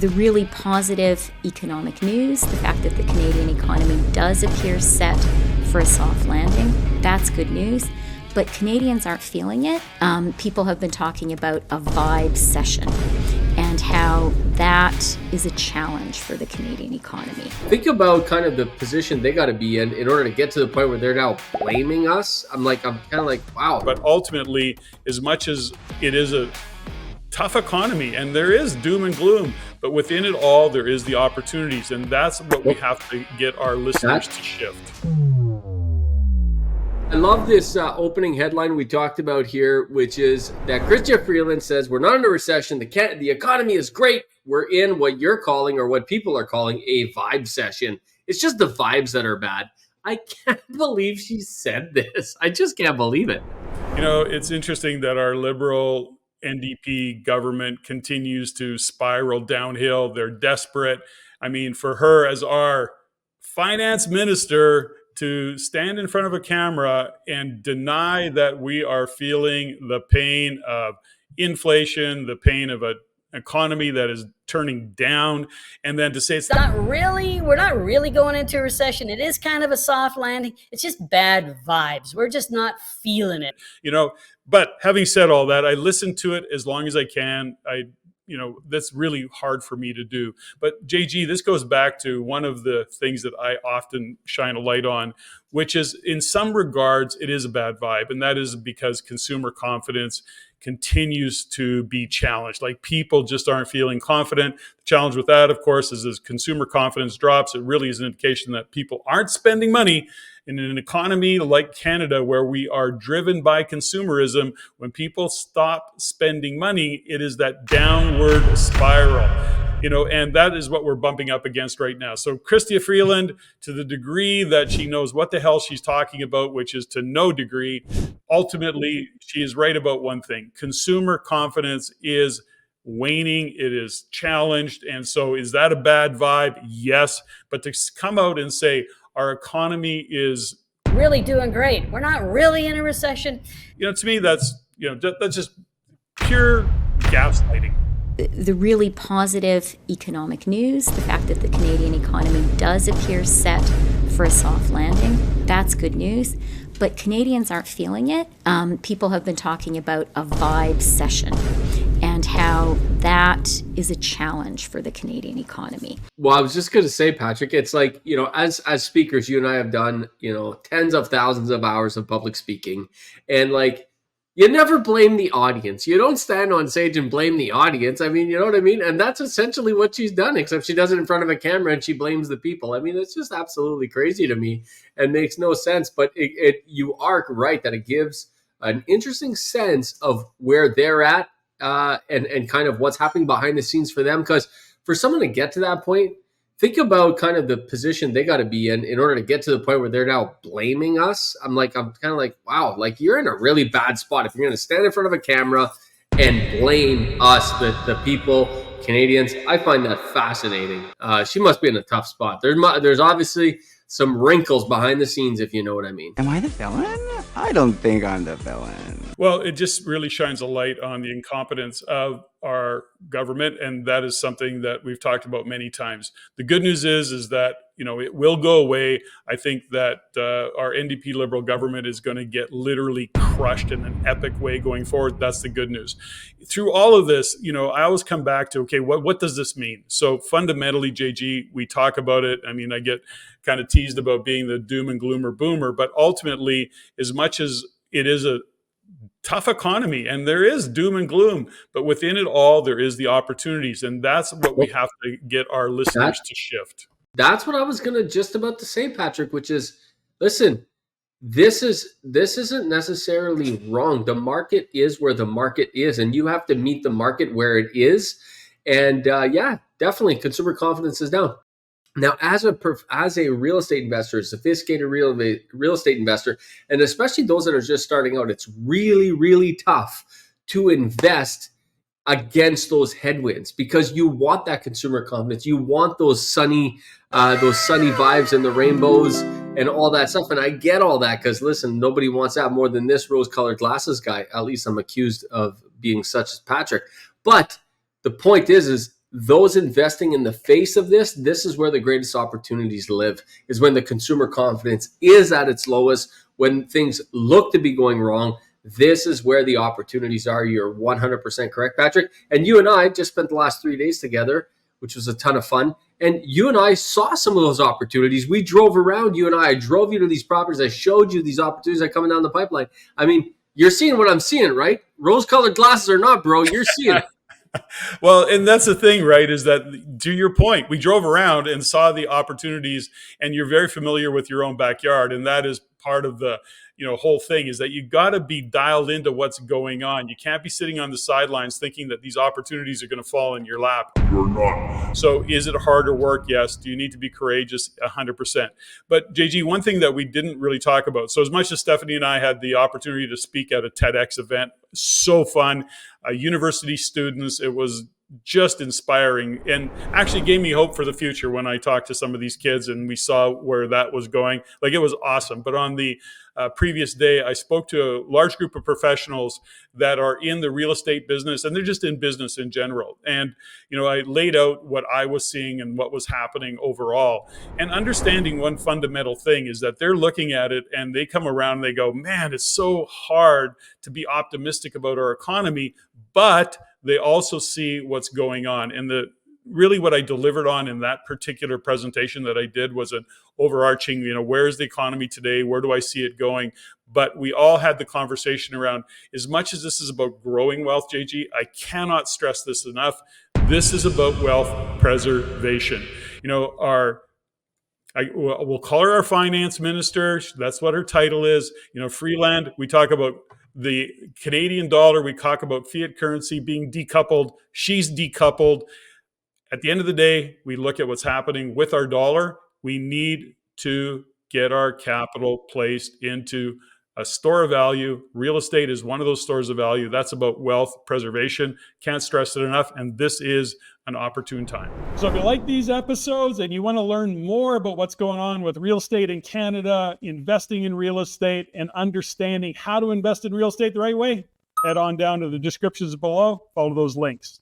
The really positive economic news, the fact that the Canadian economy does appear set for a soft landing, that's good news. But Canadians aren't feeling it. People have been talking about a Vibecession and how that is a challenge for the Canadian economy. Think about kind of the position they got to be in order to get to the point where they're now blaming us. I'm kind of like, wow. But ultimately, as much as it is a tough economy and there is doom and gloom, but within it all, there is the opportunities. And that's what we have to get our listeners to shift. I love this opening headline we talked about here, which is that Freeland says we're not in a recession. The economy is great. We're in what you're calling, or what people are calling, a Vibecession. It's just the vibes that are bad. I can't believe she said this. I just can't believe it. You know, it's interesting that our Liberal NDP government continues to spiral downhill. They're desperate. I mean, for her as our finance minister to stand in front of a camera and deny that we are feeling the pain of inflation, the pain of an economy that is turning down, and then to say we're not really going into a recession. It is kind of a soft landing. It's just bad vibes. We're just not feeling it. You know, but having said all that, I listen to it as long as I can. That's really hard for me to do. But JG, this goes back to one of the things that I often shine a light on, which is in some regards, it is a bad vibe. And that is because consumer confidence continues to be challenged. Like, people just aren't feeling confident. The challenge with that, of course, is as consumer confidence drops, it really is an indication that people aren't spending money. In an economy like Canada, where we are driven by consumerism, when people stop spending money, it is that downward spiral, and that is what we're bumping up against right now. So Freeland, to the degree that she knows what the hell she's talking about, which is to no degree, ultimately, she is right about one thing. Consumer confidence is waning. It is challenged. And so is that a bad vibe? Yes. But to come out and say, our economy is really doing great, we're not really in a recession. To me, that's just pure gaslighting. The really positive economic news, the fact that the Canadian economy does appear set for a soft landing, that's good news. But Canadians aren't feeling it. People have been talking about a Vibecession and how that is a challenge for the Canadian economy. Well, I was just going to say, Patrick, it's like, as speakers, you and I have done, tens of thousands of hours of public speaking. And you never blame the audience. You don't stand on stage and blame the audience. I mean, you know what I mean? And that's essentially what she's done, except she does it in front of a camera and she blames the people. I mean, it's just absolutely crazy to me and makes no sense. But you are right that it gives an interesting sense of where they're at and kind of what's happening behind the scenes for them. Because for someone to get to that point, think about kind of the position they got to be in order to get to the point where they're now blaming us. I'm kind of like, wow, you're in a really bad spot if you're going to stand in front of a camera and blame us, the people, Canadians. I find that fascinating. She must be in a tough spot. There's obviously some wrinkles behind the scenes, if you know what I mean. Am I the villain? I don't think I'm the villain. Well, it just really shines a light on the incompetence of our government, and that is something that we've talked about many times. The good news is that it will go away. I think that our NDP Liberal government is going to get literally crushed in an epic way going forward. That's the good news. Through all of this, I always come back to, okay, what does this mean? So fundamentally, JG, we talk about it. I mean, I get kind of teased about being the doom and gloomer boomer, but ultimately, as much as it is a tough economy and there is doom and gloom, but within it all, there is the opportunities. And that's what we have to get our listeners to shift. That's what I was going to just about to say, Patrick, which is, listen, this isn't necessarily wrong. The market is where the market is, and you have to meet the market where it is. And definitely consumer confidence is down. Now, as a real estate investor, a sophisticated real estate investor, and especially those that are just starting out, it's really, really tough to invest against those headwinds because you want that consumer confidence. You want those sunny vibes and the rainbows and all that stuff. And I get all that because, listen, nobody wants that more than this rose-colored glasses guy. At least I'm accused of being such as Patrick. But the point is those investing in the face of this is where the greatest opportunities live, is when the consumer confidence is at its lowest, when things look to be going wrong. This is where the opportunities are. You're 100% correct, Patrick. And you and I just spent the last 3 days together, which was a ton of fun. And you and I saw some of those opportunities. We drove around, you and I drove you to these properties. I showed you these opportunities that are coming down the pipeline. I mean, you're seeing what I'm seeing, right? Rose-colored glasses or not, bro, you're seeing it. Well, and that's the thing, right? Is that, to your point, we drove around and saw the opportunities, and you're very familiar with your own backyard. And that is part of the, whole thing, is that you got to be dialed into what's going on. You can't be sitting on the sidelines thinking that these opportunities are going to fall in your lap. You're not. So is it harder work? Yes. Do you need to be courageous? 100%. But JG, one thing that we didn't really talk about. So as much as Stephanie and I had the opportunity to speak at a TEDx event, so fun, university students, it was just inspiring and actually gave me hope for the future when I talked to some of these kids and we saw where that was going. Like, it was awesome. But on the previous day, I spoke to a large group of professionals that are in the real estate business, and they're just in business in general. And, I laid out what I was seeing and what was happening overall, and understanding one fundamental thing is that they're looking at it and they come around and they go, man, it's so hard to be optimistic about our economy, but they also see what's going on. And really what I delivered on in that particular presentation that I did was an overarching, where's the economy today? Where do I see it going? But we all had the conversation around, as much as this is about growing wealth, JG, I cannot stress this enough. This is about wealth preservation. We'll call her our finance minister. That's what her title is. Freeland, we talk about the Canadian dollar. We talk about fiat currency being decoupled. She's decoupled. At the end of the day, we look at what's happening with our dollar. We need to get our capital placed into a store of value. Real estate is one of those stores of value. That's about wealth preservation. Can't stress it enough. And this is an opportune time. So if you like these episodes and you want to learn more about what's going on with real estate in Canada, investing in real estate, and understanding how to invest in real estate the right way, head on down to the descriptions below. Follow those links.